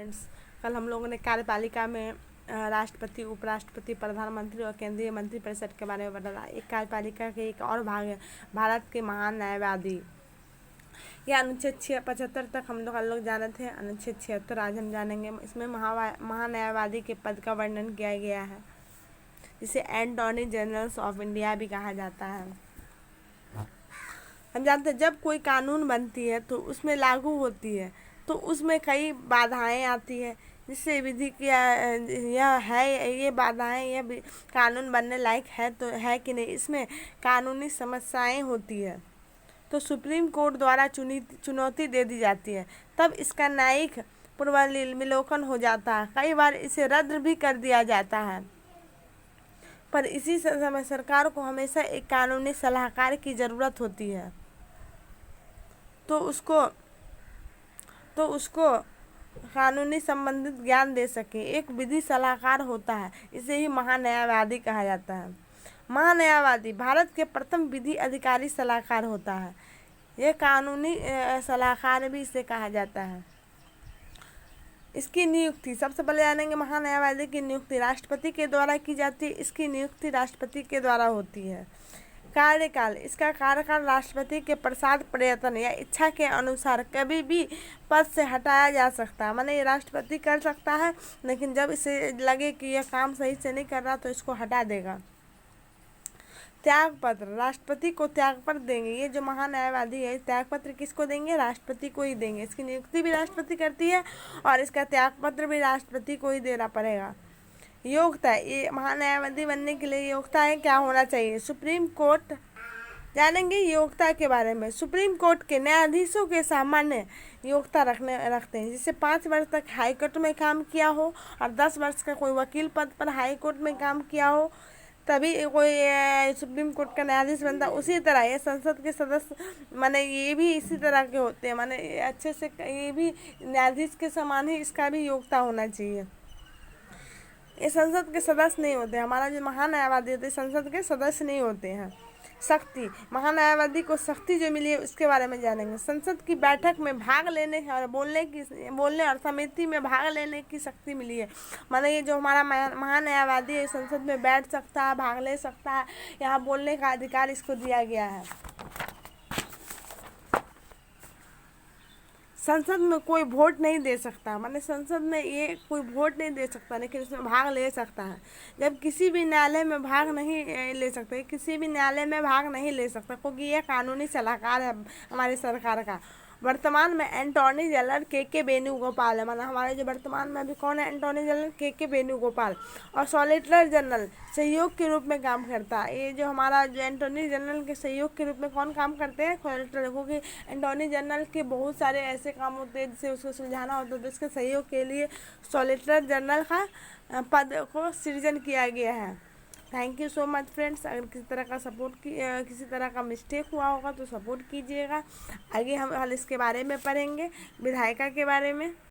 Friends, कल हम लोगों ने कार्यपालिका में राष्ट्रपति, उपराष्ट्रपति, प्रधानमंत्री और केंद्रीय मंत्रिपरिषद के बारे में बताया। एक कार्यपालिका के एक और भाग है भारत के महान न्यायवादी। यह अनुच्छेद 75 तक हम लोग जाने थे। अनुच्छेद 76 आज हम जानेंगे। इसमें महान्यायवादी के पद का वर्णन किया गया है, जिसे एंटॉर्नी जनरल ऑफ इंडिया भी कहा जाता है। हम जानते हैं जब कोई कानून बनती है तो उसमें लागू होती है तो उसमें कई बाधाएं आती है, जिससे विधि की यह है, ये बाधाएं, यह कानून बनने लायक है तो है कि नहीं, इसमें कानूनी समस्याएं होती है तो सुप्रीम कोर्ट द्वारा चुनौती दे दी जाती है। तब इसका न्यायिक पुनर्विलोकन हो जाता है। कई बार इसे रद्द भी कर दिया जाता है, पर इसी समय सरकार को हमेशा एक कानूनी सलाहकार की ज़रूरत होती है तो उसको कानूनी संबंधित ज्ञान दे सके। एक विधि सलाहकार होता है, इसे ही महान्यायवादी कहा जाता है। महान्यायवादी भारत के प्रथम विधि अधिकारी सलाहकार होता है। यह कानूनी सलाहकार भी इसे कहा जाता है। इसकी नियुक्ति सबसे पहले जानेंगे। महान्यायवादी की नियुक्ति राष्ट्रपति के द्वारा की जाती है। इसकी नियुक्ति राष्ट्रपति के द्वारा होती है। कार्यकाल, इसका कार्यकाल राष्ट्रपति के प्रसाद, प्रयत्न या इच्छा के अनुसार कभी भी पद से हटाया जा सकता है। माने ये राष्ट्रपति कर सकता है, लेकिन जब इसे लगे कि यह काम सही से नहीं कर रहा तो इसको हटा देगा। त्यागपत्र, राष्ट्रपति को त्यागपत्र देंगे। ये जो महान्यायवादी है, त्यागपत्र किसको देंगे? राष्ट्रपति को ही देंगे। इसकी नियुक्ति भी राष्ट्रपति करती है और इसका त्यागपत्र भी राष्ट्रपति को ही देना पड़ेगा। योग्यता, ये महान्यायवादी बनने के लिए योग्यता है क्या होना चाहिए? सुप्रीम कोर्ट जानेंगे योग्यता के बारे में। सुप्रीम कोर्ट के न्यायाधीशों के सामान्य योग्यता रखते हैं, जिससे 5 वर्ष तक हाई कोर्ट में काम किया हो और 10 वर्ष का कोई वकील पद पर हाई कोर्ट में काम किया हो, तभी कोई सुप्रीम कोर्ट का न्यायाधीश बनता है। उसी तरह ये संसद के सदस्य, माने ये भी इसी तरह के होते हैं, माने अच्छे से ये भी न्यायाधीश के समान ही इसका भी योग्यता होना चाहिए। ये संसद के सदस्य नहीं होते। हमारा जो महान्यायवादी होते हैं संसद के सदस्य नहीं होते हैं। शक्ति, महान्यायवादी को शक्ति जो मिली है उसके बारे में जानेंगे। संसद की बैठक में भाग लेने और बोलने और समिति में भाग लेने की शक्ति मिली है। माने ये जो हमारा महान्यायवादी है संसद में बैठ सकता है, भाग ले सकता है, यहाँ बोलने का अधिकार इसको दिया गया है। संसद में कोई वोट नहीं दे सकता, माने संसद में ये कोई वोट नहीं दे सकता, लेकिन इसमें भाग ले सकता है। जब किसी भी न्यायालय में भाग नहीं ले सकते, किसी भी न्यायालय में भाग नहीं ले सकता, क्योंकि ये कानूनी सलाहकार है हमारी सरकार का। वर्तमान में एंटॉर्नी जनरल के वेणुगोपाल है। माना हमारे जो वर्तमान में अभी कौन है एंटॉर्नी जनरल? के वेणुगोपाल। और सॉलिसिटर जनरल सहयोग के रूप में काम करता है। ये जो हमारा जो एंटॉर्नी जनरल के सहयोग के रूप में कौन काम करते हैं? सॉलिसिटर, क्योंकि एंटॉर्नी जनरल के बहुत सारे ऐसे काम होते हैं जिसे उसको सुलझाना होता है, तो इसके सहयोग के लिए सॉलिसिटर जनरल का पद को सृजन किया गया है। Thank you so much friends. अगर किसी तरह का मिस्टेक हुआ होगा तो सपोर्ट कीजिएगा। आगे हम इसके बारे में पढ़ेंगे, विधायिका के बारे में।